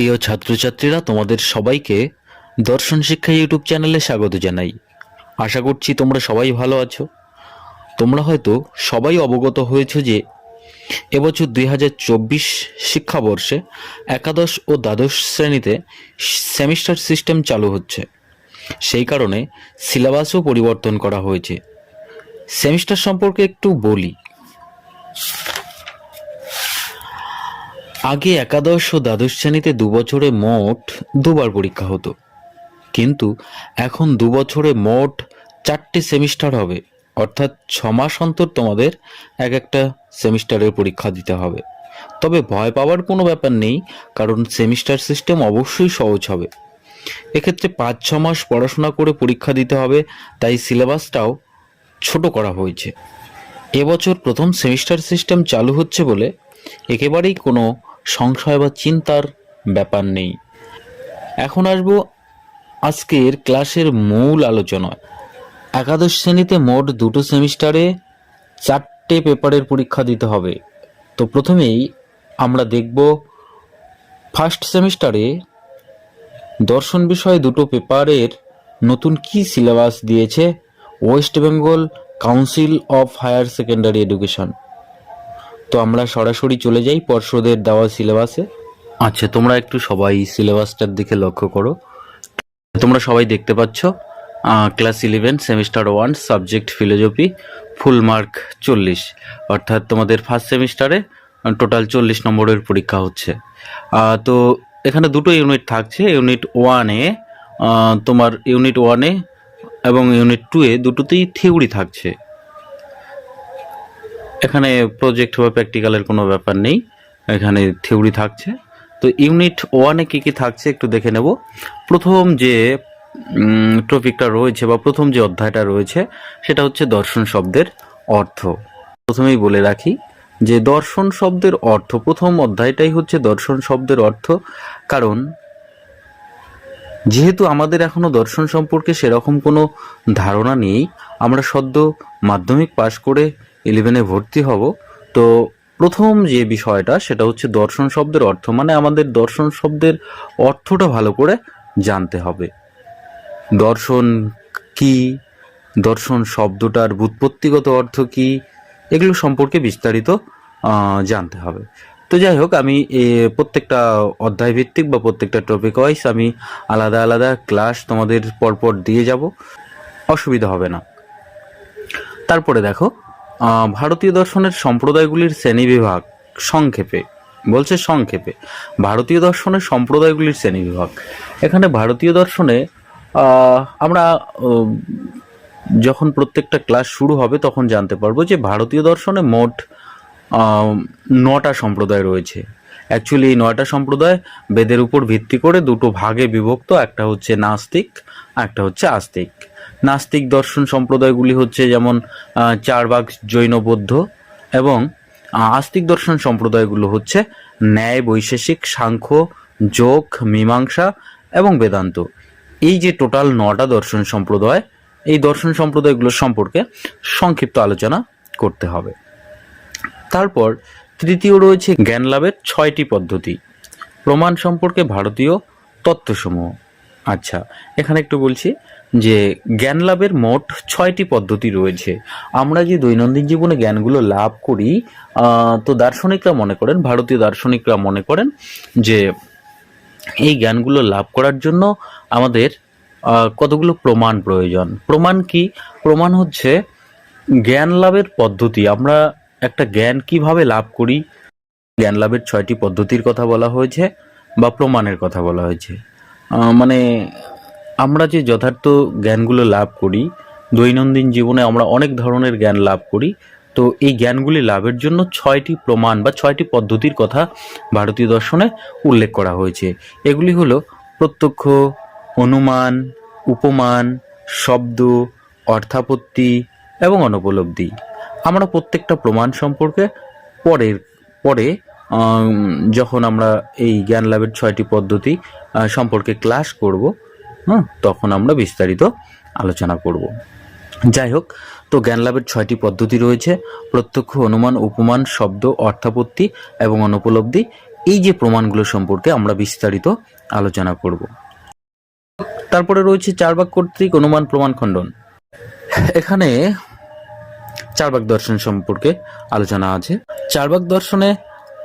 প্রিয় ছাত্রছাত্রীরা, তোমাদের সবাইকে দর্শন শিক্ষা ইউটিউব চ্যানেলে স্বাগত জানাই। আশা করছি তোমরা সবাই ভালো আছো। তোমরা হয়তো সবাই অবগত হয়েছো যে এবছর 2024 শিক্ষাবর্ষে একাদশ ও দ্বাদশ শ্রেণীতে সেমিস্টার সিস্টেম চালু হচ্ছে। সেই কারণে সিলেবাসও পরিবর্তন করা হয়েছে। সেমিস্টার সম্পর্কে একটু বলি। আগে একাদশ ও দ্বাদশ শ্রেণীতে 2 বছরে মোট 2বার পরীক্ষা হতো, কিন্তু এখন 2 বছরে মোট 4টে সেমিস্টার হবে, অর্থাৎ 6 মাস অন্তর তোমাদের একটা সেমিস্টারের পরীক্ষা দিতে হবে। তবে ভয় পাওয়ার কোনো ব্যাপার নেই, কারণ সেমিস্টার সিস্টেম অবশ্যই সহজ হবে। এক্ষেত্রে 5-6 মাস পড়াশোনা করে পরীক্ষা দিতে হবে, তাই সিলেবাসটাও ছোট করা হয়েছে। এবছর প্রথম সেমিস্টার সিস্টেম চালু হচ্ছে বলে একেবারেই কোনো সংশয় বা চিন্তার ব্যাপার নেই। এখন আসবো আজকের ক্লাসের মূল আলোচনায়। একাদশ শ্রেণীতে মোট 2টো সেমিস্টারে 4টে পেপারের পরীক্ষা দিতে হবে। তো প্রথমেই আমরা দেখব ফার্স্ট সেমিস্টারে দর্শন বিষয়ে 2টো পেপারের নতুন কি সিলেবাস দিয়েছে West Bengal Council of Higher Secondary Education. তো আমরা সরাসরি চলে যাই পর্ষদের দেওয়া সিলেবাসে। আচ্ছা, তোমরা একটু সবাই সিলেবাসটার দিকে লক্ষ্য করো। তোমরা সবাই দেখতে পাচ্ছ class 11 semester 1 subject philosophy, full mark 40, অর্থাৎ তোমাদের ফার্স্ট সেমিস্টারে টোটাল 40 নম্বরের পরীক্ষা হচ্ছে। তো এখানে 2টো ইউনিট থাকছে। ইউনিট 1-এ তোমার ইউনিট 1-এ এবং ইউনিট 2-এ দুটোতেই থিওরি থাকছে। এখানে প্রজেক্ট বা প্র্যাকটিক্যালের কোনো ব্যাপার নেই, এখানে থিওরি থাকছে। তো ইউনিট 1-এ কী কী থাকছে একটু দেখে নেব। প্রথম যে টপিকটা রয়েছে বা প্রথম যে অধ্যায়টা রয়েছে সেটা হচ্ছে দর্শন শব্দের অর্থ। প্রথমেই বলে রাখি যে দর্শন শব্দের অর্থ, প্রথম অধ্যায়টাই হচ্ছে দর্শন শব্দের অর্থ। কারণ যেহেতু আমাদের এখনো দর্শন সম্পর্কে সেরকম কোনো ধারণা নেই, আমরা সদ্য মাধ্যমিক পাশ করে 11-এ ভর্তি হব, তো প্রথম যে বিষয়টা সেটা হচ্ছে দর্শন শব্দের অর্থ। মানে আমাদের দর্শন শব্দের অর্থটা ভালো করে জানতে হবে। দর্শন কি, দর্শন শব্দটার ব্যুৎপত্তিগত অর্থ কি, এগুলো সম্পর্কে বিস্তারিত জানতে হবে। তো যাই হোক, আমি প্রত্যেকটা অধ্যায় ভিত্তিক বা প্রত্যেকটা টপিক ওয়াইজ আমি আলাদা আলাদা ক্লাস তোমাদের পরপর দিয়ে যাব, অসুবিধা হবে না। তারপরে দেখো, ভারতীয় দর্শনের সম্প্রদায়গুলির শ্রেণীবিভাগ সংক্ষেপে বলছে। সংক্ষেপে ভারতীয় দর্শনের সম্প্রদায়গুলির শ্রেণীবিভাগ। এখানে ভারতীয় দর্শনে আমরা যখন প্রত্যেকটা ক্লাস শুরু হবে তখন জানতে পারবো যে ভারতীয় দর্শনে মোট 9টা সম্প্রদায় রয়েছে। অ্যাকচুয়ালি এই 9টা সম্প্রদায় বেদের উপর ভিত্তি করে 2টো ভাগে বিভক্ত, একটা হচ্ছে নাস্তিক, একটা হচ্ছে আস্তিক। নাস্তিক দর্শন সম্প্রদায়গুলি হচ্ছে যেমন 4 ভাগ জৈন বৌদ্ধ, এবং আস্তিক দর্শন সম্প্রদায়গুলো হচ্ছে ন্যায়, বৈশেষিক, সাংখ্য, যোগ, মীমাংসা এবং বেদান্ত। এই যে টোটাল 9টা দর্শন সম্প্রদায়, এই দর্শন সম্প্রদায়গুলোর সম্পর্কে সংক্ষিপ্ত আলোচনা করতে হবে। তারপর তৃতীয় রয়েছে জ্ঞান লাভের 6টি পদ্ধতি, প্রমাণ সম্পর্কে ভারতীয় তত্ত্বসমূহ। আচ্ছা, এখানে একটু বলছি যে জ্ঞান লাভের মোট 6টি পদ্ধতি রয়েছে। আমরা যে দৈনন্দিন জীবনে জ্ঞানগুলো লাভ করি, তো দার্শনিকরা মনে করেন, ভারতীয় দার্শনিকরা মনে করেন যে এই জ্ঞানগুলো লাভ করার জন্য আমাদের কতগুলো প্রমাণ প্রয়োজন। প্রমাণ কি? প্রমাণ হচ্ছে জ্ঞান লাভের পদ্ধতি। আমরা একটা জ্ঞান কিভাবে লাভ করি, জ্ঞান লাভের 6টি পদ্ধতির কথা বলা হয়েছে বা প্রমাণের কথা বলা হয়েছে। মানে আমরা যে যথার্থ জ্ঞানগুলো লাভ করি, দৈনন্দিন জীবনে আমরা অনেক ধরনের জ্ঞান লাভ করি, তো এই জ্ঞানগুলি লাভের জন্য 6টি প্রমাণ বা 6টি পদ্ধতির কথা ভারতীয় দর্শনে উল্লেখ করা হয়েছে। এগুলি হলো প্রত্যক্ষ, অনুমান, উপমান, শব্দ, অর্থাপত্তি এবং অনুপলব্ধি। আমরা প্রত্যেকটা প্রমাণ সম্পর্কে পরে যখন আমরা এই জ্ঞান লাভের 6টি পদ্ধতি সম্পর্কে ক্লাস করব, তখন আমরা বিস্তারিত আলোচনা করব। যাই হোক, তো জ্ঞান লাভের 6টি পদ্ধতি রয়েছে: প্রত্যক্ষ, অনুমান, উপমান, শব্দ, অর্থাপত্তি এবং অনুপলব্ধি। এই যে প্রমাণগুলো সম্পর্কে আমরা বিস্তারিত আলোচনা করব। তারপরে রয়েছে চার্বাক কর্তৃক অনুমান প্রমাণ খণ্ডন। এখানে চার্বাক দর্শন সম্পর্কে আলোচনা আছে। চার্বাক দর্শনে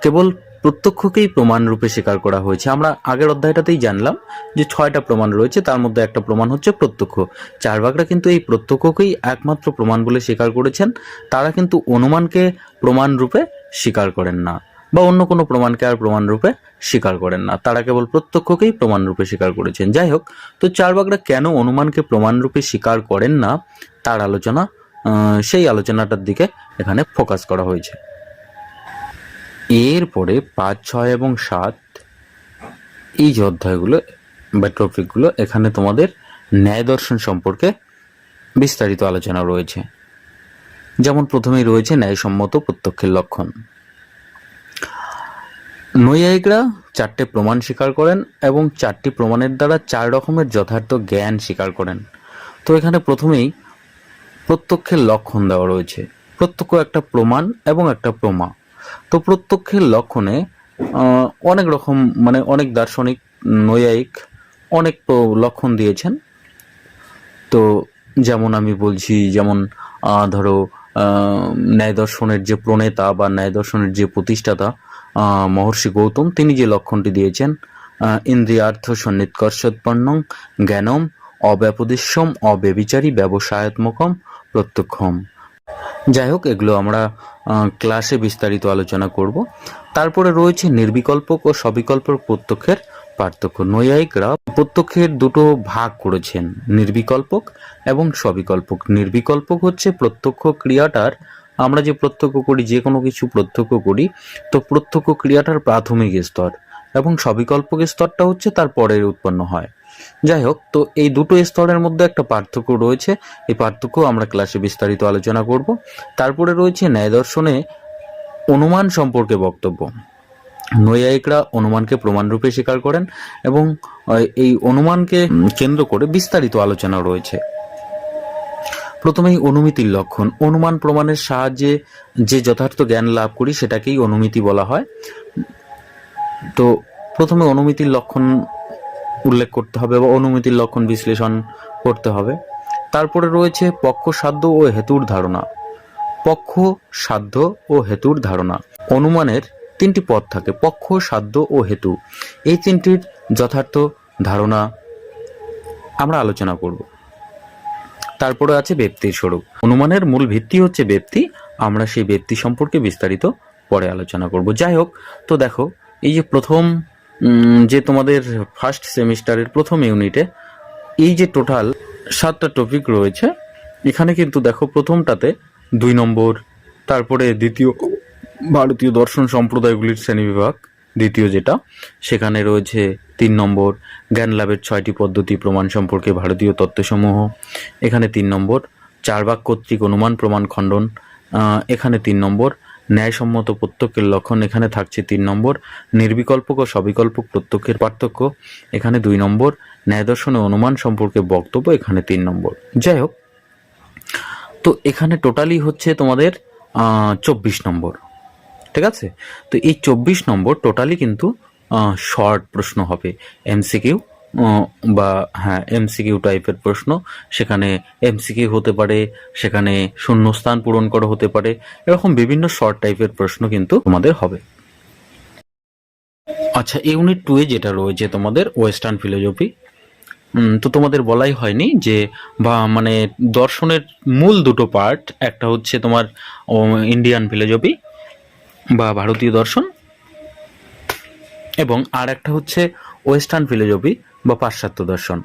কেবল প্রত্যক্ষকেই প্রমাণ রূপে স্বীকার করা হয়েছে। আমরা আগের অধ্যায়টাতেই জানলাম যে 6টা প্রমাণ রয়েছে, তার মধ্যে একটা প্রমাণ হচ্ছে প্রত্যক্ষ। চার্বাকরা কিন্তু এই প্রত্যক্ষকেই একমাত্র প্রমাণ বলে স্বীকার করেছেন। তারা কিন্তু অনুমানকে প্রমাণ রূপে স্বীকার করেন না, বা অন্য কোনো প্রমাণকে আর প্রমাণ রূপে স্বীকার করেন না। তারা কেবল প্রত্যক্ষকেই প্রমাণ রূপে স্বীকার করেছেন। যাই হোক, তো চার্বাকরা কেন অনুমানকে প্রমাণ রূপে স্বীকার করেন না তার আলোচনা, সেই আলোচনাটার দিকে এখানে ফোকাস করা হয়েছে। এরপরে 5, 6 এবং 7 এই যে অধ্যায়গুলো বা টপিকগুলো, এখানে তোমাদের ন্যায় দর্শন সম্পর্কে বিস্তারিত আলোচনা রয়েছে। যেমন প্রথমেই রয়েছে ন্যায়সম্মত প্রত্যক্ষের লক্ষণ। নৈয়ায়িকরা 4টে প্রমাণ স্বীকার করেন এবং 4টি প্রমাণের দ্বারা 4 রকমের যথার্থ জ্ঞান স্বীকার করেন। তো এখানে প্রথমেই প্রত্যক্ষের লক্ষণ দেওয়া রয়েছে। প্রত্যক্ষ একটা প্রমাণ এবং একটা প্রমা। তো প্রত্যক্ষের লক্ষণে অনেক রকম, মানে অনেক দার্শনিক নৈয়ায়িক অনেক লক্ষণ দিয়েছেন। তো যেমন আমি বলছি, যেমন ধরো ন্যায় দর্শনের যে প্রণেতা বা ন্যায় দর্শনের যে প্রতিষ্ঠাতা মহর্ষি গৌতম, তিনি যে লক্ষণটি দিয়েছেন, ইন্দ্রিয়ার্থ সন্নিৎকর্ষোৎপন্নং জ্ঞানম অব্যপদিশ্যম অব্যবিচারী ব্যবসায়াত্মকম প্রত্যক্ষম। যাই হোক, এগুলো আমরা ক্লাসে বিস্তারিত আলোচনা করব। তারপরে রয়েছে নির্বিকল্পক ও সবিকল্পক প্রত্যক্ষের পার্থক্য। নৈয়ায়িকরা প্রত্যক্ষের দুটো ভাগ করেছেন, নির্বিকল্পক এবং সবিকল্পক। নির্বিকল্পক হচ্ছে প্রত্যক্ষ ক্রিয়াটার, আমরা যে প্রত্যক্ষ করি, যে কোনো কিছু প্রত্যক্ষ করি, তো প্রত্যক্ষ ক্রিয়াটার প্রাথমিক স্তর, এবং সবিকল্পক স্তরটা হচ্ছে তার পরের উৎপন্ন হয়। যাই হোক, তো এই দুটো স্তরের মধ্যে একটা পার্থক্য রয়েছে। এই পার্থক্য আমরা ক্লাসে বিস্তারিত আলোচনা করব। তারপরে রয়েছে ন্যায় দর্শনে অনুমান সম্পর্কে বক্তব্য। নৈয়ায়িকরা অনুমানকে প্রমাণরূপে স্বীকার করেন এবং এই অনুমানকে কেন্দ্র করে বিস্তারিত আলোচনা রয়েছে। প্রথমেই অনুমিতির লক্ষণ। অনুমান প্রমাণের সাহায্যে যে যথার্থ জ্ঞান লাভ করি সেটাকেই অনুমিতি বলা হয়। তো প্রথমে অনুমিতির লক্ষণ উল্লেখ করতে হবে বা অনুমিতির লক্ষণ বিশ্লেষণ করতে হবে। তারপরে রয়েছে পক্ষ, সাধ্য ও হেতুর ধারণা। পক্ষ, সাধ্য ও হেতুর ধারণা। অনুমানের 3টি পদ থাকে, পক্ষ, সাধ্য ও হেতু। এই 3টির যথার্থ ধারণা আমরা আলোচনা করব। তারপরে আছে ব্যক্তির স্বরূপ। অনুমানের মূল ভিত্তি হচ্ছে ব্যক্তি, আমরা সেই ব্যক্তি সম্পর্কে বিস্তারিত পরে আলোচনা করব। যাই হোক, তো দেখো, এই যে প্রথম যে তোমাদের ফার্স্ট সেমিস্টারের প্রথম ইউনিটে এই যে টোটাল 7টা টপিক রয়েছে, এখানে কিন্তু দেখো প্রথমটাতে 2 নম্বর, তারপরে দ্বিতীয় ভারতীয় দর্শন সম্প্রদায়গুলির শ্রেণীবিভাগ, দ্বিতীয় যেটা, সেখানে রয়েছে 3 নম্বর, জ্ঞান লাভের 6টি পদ্ধতি প্রমাণ সম্পর্কে ভারতীয় তত্ত্বসমূহ, এখানে 3 নম্বর, চার্বাক কর্তৃক অনুমান প্রমাণ খণ্ডন, এখানে 3 নম্বর, ন্যায়সম্মত প্রত্যক্ষের লক্ষণ, এখানে থাকছে 3 নম্বর, নির্বিকল্পক ও সবিকল্পক প্রত্যক্ষের পার্থক্য, এখানে 2 নম্বর, ন্যায় দর্শনে অনুমান সম্পর্কে বক্তব্য, এখানে 3 নম্বর। যাই হোক, তো এখানে টোটালি হচ্ছে তোমাদের 24 নম্বর, ঠিক আছে। তো এই 24 নম্বর টোটালি কিন্তু শর্ট প্রশ্ন হবে, এমসিকিউ বা এমসিকিউ টাইপের প্রশ্ন। সেখানে এমসিকিউ হতে পারে, সেখানে শূন্যস্থান পূরণ করা হতে পারে, এরকম বিভিন্ন শর্ট টাইপের প্রশ্ন কিন্তু তোমাদের হবে। আচ্ছা, ইউনিট 2 এ যেটা রয়েছে তোমাদের ওয়েস্টার্ন ফিলোসফি, তো তোমাদের বলাই হয়নি যে বা মানে দর্শনের মূল দুটো পার্ট, একটা হচ্ছে তোমার ইন্ডিয়ান ফিলোসফি বা ভারতীয় দর্শন, এবং আর একটা হচ্ছে ওয়েস্টার্ন ফিলোসফি বা পাশ্চাত্য দর্শন।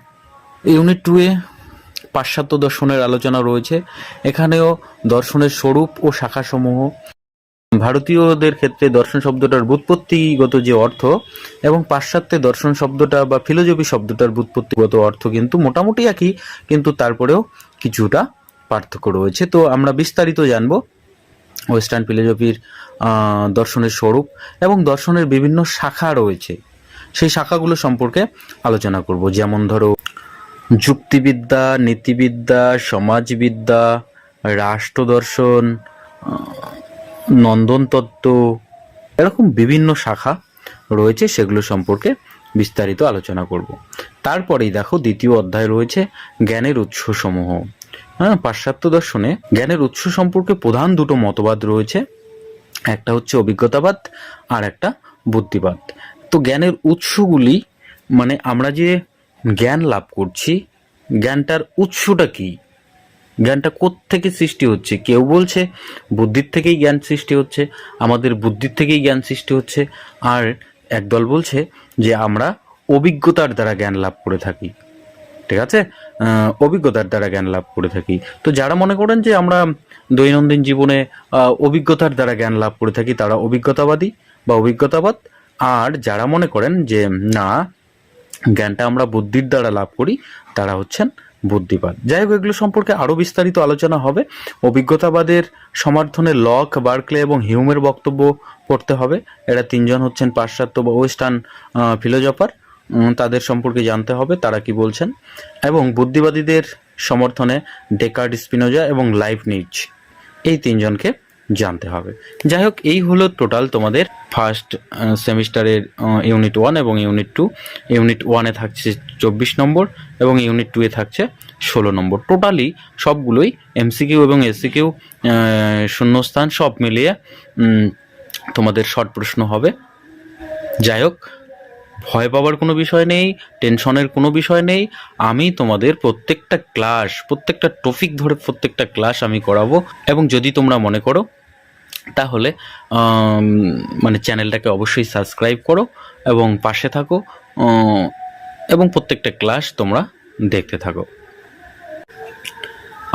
ইউনিট 2 এ পাশ্চাত্য দর্শনের আলোচনা রয়েছে। এখানেও দর্শনের স্বরূপ ও শাখাসমূহ, ভারতীয়দের ক্ষেত্রে দর্শন শব্দটার ব্যুৎপত্তিগত যে অর্থ এবং পাশ্চাত্যে দর্শন শব্দটা বা ফিলোসফি শব্দটার ব্যুৎপত্তিগত অর্থ কিন্তু মোটামুটি একই, কিন্তু তারপরেও কিছুটা পার্থক্য রয়েছে। তো আমরা বিস্তারিত জানব ওয়েস্টার্ন ফিলোসফির দর্শনের স্বরূপ এবং দর্শনের বিভিন্ন শাখা রয়েছে, সেই শাখাগুলো সম্পর্কে আলোচনা করব। যেমন ধরো যুক্তিবিদ্যা, নীতিবিদ্যা, সমাজবিদ্যা, রাষ্ট্রদর্শন, নন্দন তত্ত্ব, এরকম বিভিন্ন শাখা রয়েছে সেগুলো সম্পর্কে বিস্তারিত আলোচনা করব। তারপরেই দেখো দ্বিতীয় অধ্যায় রয়েছে জ্ঞানের উৎসসমূহ। হ্যাঁ, পাশ্চাত্য দর্শনে জ্ঞানের উৎস সম্পর্কে প্রধান দুটো মতবাদ রয়েছে, একটা হচ্ছে অভিজ্ঞতাবাদ আর একটা বুদ্ধিবাদ। তো জ্ঞানের উৎসগুলি মানে আমরা যে জ্ঞান লাভ করছি, জ্ঞানটার উৎসটা কি, জ্ঞানটা কোত্থেকে সৃষ্টি হচ্ছে। কেউ বলছে বুদ্ধির থেকেই জ্ঞান সৃষ্টি হচ্ছে, আমাদের বুদ্ধির থেকেই জ্ঞান সৃষ্টি হচ্ছে, আর একদল বলছে যে আমরা অভিজ্ঞতার দ্বারা জ্ঞান লাভ করে থাকি। ঠিক আছে, অভিজ্ঞতার দ্বারা জ্ঞান লাভ করে থাকি। তো যারা মনে করেন যে আমরা দৈনন্দিন জীবনে অভিজ্ঞতার দ্বারা জ্ঞান লাভ করে থাকি তারা অভিজ্ঞতাবাদী বা অভিজ্ঞতাবাদ, আর যারা মনে করেন যে না জ্ঞানটা আমরা বুদ্ধির দ্বারা লাভ করি তারা হচ্ছেন বুদ্ধিবাদ। যাই হোক, এগুলো সম্পর্কে আরও বিস্তারিত আলোচনা হবে। অভিজ্ঞতাবাদের সমর্থনে লক, বার্কলে এবং হিউমের বক্তব্য পড়তে হবে। এরা তিনজন হচ্ছেন পাশ্চাত্য বা ওয়েস্টার্ন ফিলোজফার, তাদের সম্পর্কে জানতে হবে তারা কি বলছেন। এবং বুদ্ধিবাদীদের সমর্থনে ডেকার্ট, স্পিনোজা এবং লাইবনিজ, এই তিনজনকে জানতে হবে। যাই হোক, এই হলো টোটাল তোমাদের ফার্স্ট সেমিস্টারের ইউনিট 1 এবং ইউনিট 2। ইউনিট 1-এ থাকছে 24 নম্বর এবং ইউনিট 2-এ থাকছে 16 নম্বর। টোটালি সবগুলোই এমসিকিউ এবং এসসিকিউ, শূন্যস্থান সব মিলিয়ে তোমাদের শর্ট প্রশ্ন হবে। যাই হোক, ভয় পাওয়ার কোনো বিষয় নেই, টেনশনের কোনো বিষয় নেই। আমি তোমাদের প্রত্যেকটা ক্লাস, প্রত্যেকটা টপিক ধরে প্রত্যেকটা ক্লাস আমি করাবো। এবং যদি তোমরা মনে করো তাহলে মানে চ্যানেলটাকে অবশ্যই সাবস্ক্রাইব করো এবং পাশে থাকো, এবং প্রত্যেকটা ক্লাস তোমরা দেখতে থাকো।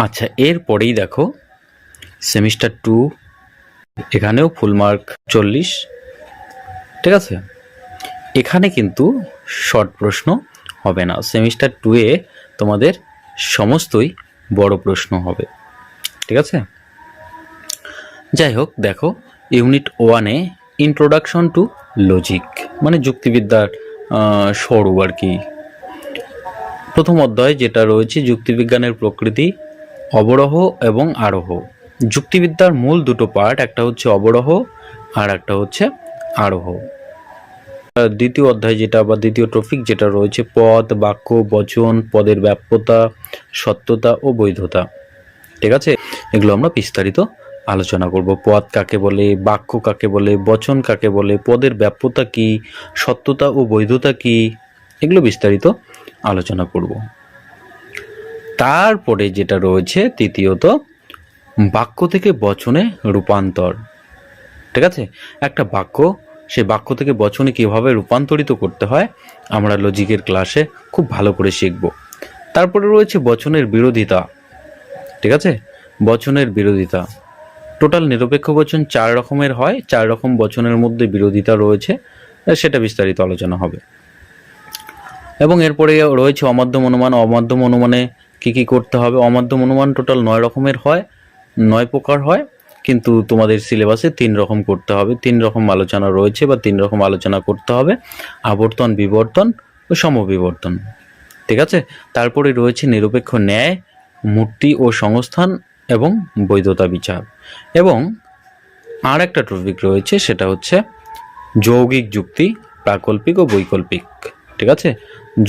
আচ্ছা, এরপরেই দেখো সেমিস্টার 2, এখানেও ফুল মার্ক 40। ঠিক আছে, এখানে কিন্তু শর্ট প্রশ্ন হবে না। সেমিস্টার 2-এ তোমাদের সমস্তই বড় প্রশ্ন হবে। ঠিক আছে, যাই হোক দেখো ইউনিট 1-এ ইন্ট্রোডাকশন টু লজিক মানে যুক্তিবিদ্যার শুরু আর কি। প্রথম অধ্যায় যেটা রয়েছে যুক্তিবিজ্ঞানের প্রকৃতি, অবরোহ এবং আরোহ। যুক্তিবিদ্যার মূল দুটো পার্ট, একটা হচ্ছে অবরোহ আর একটা হচ্ছে আরোহ। দ্বিতীয় অধ্যায় যেটা বা দ্বিতীয় টপিক যেটা রয়েছে পদ, বাক্য, বচন, পদের ব্যাপ্যতা, সত্যতা ও বৈধতা। ঠিক আছে, এগুলো আমরা বিস্তারিত আলোচনা করব। পদ কাকে বলে, বাক্য কাকে বলে, বচন কাকে বলে, পদের ব্যাপ্যতা কি, সত্যতা ও বৈধতা কি, এগুলো বিস্তারিত আলোচনা করব। তারপরে যেটা রয়েছে তৃতীয়ত বাক্য থেকে বচনে রূপান্তর। ঠিক আছে, একটা বাক্য, সেই বাক্য থেকে বচনে কিভাবে রূপান্তরিত করতে হয় আমরা লজিকের ক্লাসে খুব ভালো করে শিখব। তারপরে রয়েছে বচনের বিরোধিতা। ঠিক আছে, বচনের বিরোধিতা, টোটাল নিরপেক্ষ বচন 4 রকমের হয়, 4 রকম বচনের মধ্যে বিরোধিতা রয়েছে, সেটা বিস্তারিত আলোচনা হবে। এবং এরপরে রয়েছে অমাধ্যম অনুমান। অমাধ্যম অনুমানে কি কি করতে হবে। অমাধ্যম অনুমান টোটাল 9 রকমের হয়, 9 প্রকার হয়, কিন্তু তোমাদের সিলেবাসে 3 রকম করতে হবে। 3 রকম আলোচনা রয়েছে বা 3 রকম আলোচনা করতে হবে, আবর্তন, বিবর্তন ও সমবিবর্তন। ঠিক আছে, তারপরে রয়েছে নিরপেক্ষ ন্যায়, মূর্তি ও সংস্থান এবং বৈধতা বিচার। এবং আর একটা টপিক রয়েছে সেটা হচ্ছে যৌগিক যুক্তি, প্রাকল্পিক ও বৈকল্পিক। ঠিক আছে,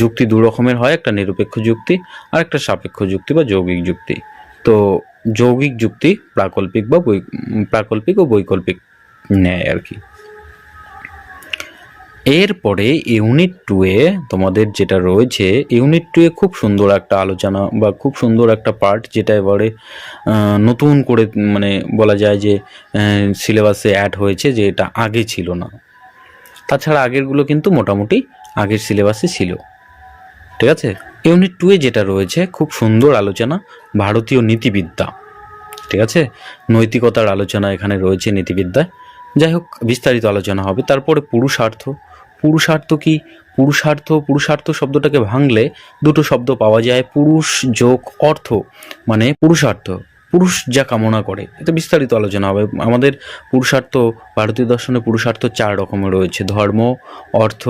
যুক্তি 2 রকমের হয়, একটা নিরপেক্ষ যুক্তি আর একটা সাপেক্ষ যুক্তি বা যৌগিক যুক্তি। তো যৌগিক যুক্তি প্রাকল্পিক ও বৈকল্পিক ন্যায় আর কি। এরপরে ইউনিট 2-এ তোমাদের যেটা রয়েছে, ইউনিট 2-এ খুব সুন্দর একটা আলোচনা বা খুব সুন্দর একটা পার্ট, যেটা এবারে নতুন করে মানে বলা যায় যে সিলেবাসে অ্যাড হয়েছে, যে এটা আগে ছিল না। তাছাড়া আগেরগুলো কিন্তু মোটামুটি আগের সিলেবাসে ছিল। ঠিক আছে, ইউনিট 2-এ যেটা রয়েছে খুব সুন্দর আলোচনা, ভারতীয় নীতিবিদ্যা। ঠিক আছে, নৈতিকতার আলোচনা এখানে রয়েছে নীতিবিদ্যায়। যাই হোক, বিস্তারিত আলোচনা হবে। তারপরে পুরুষার্থ। পুরুষার্থ কি? পুরুষার্থ শব্দটাকে ভাঙলে দুটো শব্দ পাওয়া যায়, পুরুষ যোগ অর্থ, মানে পুরুষার্থ, পুরুষ যা কামনা করে। এটা বিস্তারিত আলোচনা হবে। আমাদের পুরুষার্থ, ভারতীয় দর্শনে পুরুষার্থ 4 রকমের রয়েছে, ধর্ম, অর্থ,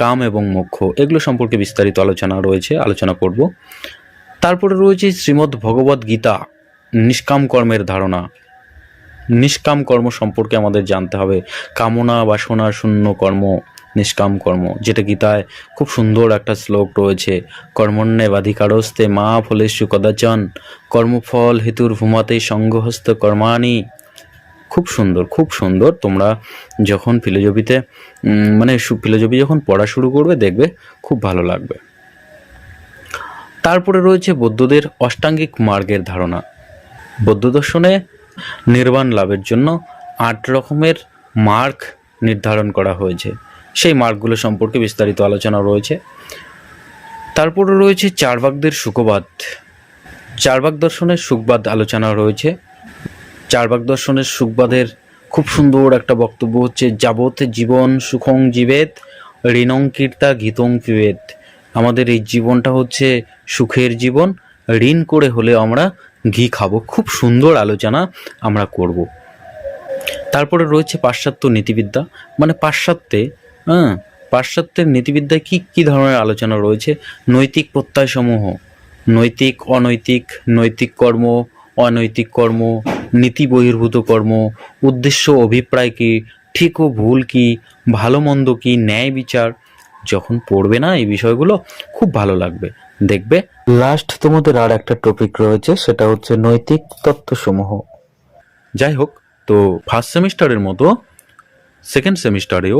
কাম এবং মোক্ষ। এগুলো সম্পর্কে বিস্তারিত আলোচনা করব। তারপরে রয়েছে শ্রীমদ্ ভগবদ গীতা, নিষ্কাম কর্মের ধারণা। নিষ্কাম কর্ম সম্পর্কে আমাদের জানতে হবে, কামনা বাসনা শূন্য কর্ম নিষ্কাম কর্ম, যেটা গীতায় খুব সুন্দর একটা শ্লোক রয়েছে, কর্মণ্যেবাধিকারস্তে মা ফলেষু কদাচন কর্মফল হেতুর ভূমাতে সঙ্গহস্ত কর্মাণি। খুব সুন্দর, খুব সুন্দর। তোমরা যখন ফিলোজফিতে ফিলোজফি যখন পড়া শুরু করবে দেখবে খুব ভালো লাগবে। তারপরে রয়েছে বৌদ্ধদের অষ্টাঙ্গিক মার্গের ধারণা। বৌদ্ধ দর্শনে নির্বাণ লাভের জন্য 8 রকমের মার্গ নির্ধারণ করা হয়েছে, সেই মার্গগুলো সম্পর্কে বিস্তারিত আলোচনা রয়েছে। তারপরে রয়েছে চার্বাকদের সুখবাদ। চার্বাক দর্শনের সুখবাদ আলোচনা রয়েছে। চার্বাক দর্শনের সুখবাদের খুব সুন্দর একটা বক্তব্য হচ্ছে, যাবত জীবন সুখং জীবেত ঋণং কীর্তা গীতং পিবেত। আমাদের এই জীবনটা হচ্ছে সুখের জীবন, ঋণ করে হলেও আমরা ঘি খাবো। খুব সুন্দর আলোচনা আমরা করব। তারপরে রয়েছে পাশ্চাত্য নীতিবিদ্যা, পাশ্চাত্যের নীতিবিদ্যায় কি কি ধরনের আলোচনা রয়েছে। নৈতিক প্রত্যয়সমূহ, নৈতিক অনৈতিক, নৈতিক কর্ম অনৈতিক কর্ম, নীতি বহির্ভূত কর্ম, উদ্দেশ্য অভিপ্রায় কি, ঠিক ও ভুল কি, ভালো মন্দ কি, ন্যায় বিচার। যখন পড়বে না এই বিষয়গুলো খুব ভালো লাগবে, দেখবে। লাস্ট তোমাদের আর একটা টপিক রয়েছে, সেটা হচ্ছে নৈতিক তত্ত্বসমূহ। যাই হোক, তো ফার্স্ট সেমিস্টারের মতো সেকেন্ড সেমিস্টারেও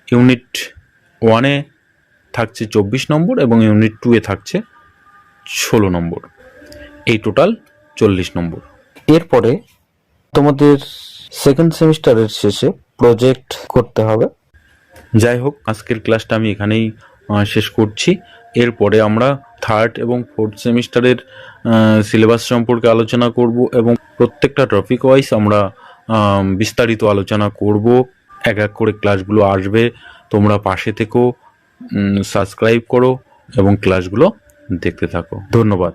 ইউনিট 1-এ থাকছে 24 নম্বর এবং ইউনিট 2-এ থাকছে 16 নম্বর, এই টোটাল 40 নম্বর। এরপরে তোমাদের সেকেন্ড সেমিস্টারের শেষে প্রজেক্ট করতে হবে। যাই হোক, আজকের ক্লাসটা আমি এখানেই শেষ করছি। এরপরে আমরা থার্ড এবং ফোর্থ সেমিস্টারের সিলেবাস সম্পর্কে আলোচনা করব এবং প্রত্যেকটা টপিক ওয়াইজ আমরা বিস্তারিত আলোচনা করব। এক এক করে ক্লাসগুলো আসবে, তোমরা পাশে থেকো, সাবস্ক্রাইব করো এবং ক্লাসগুলো দেখতে থাকো। ধন্যবাদ।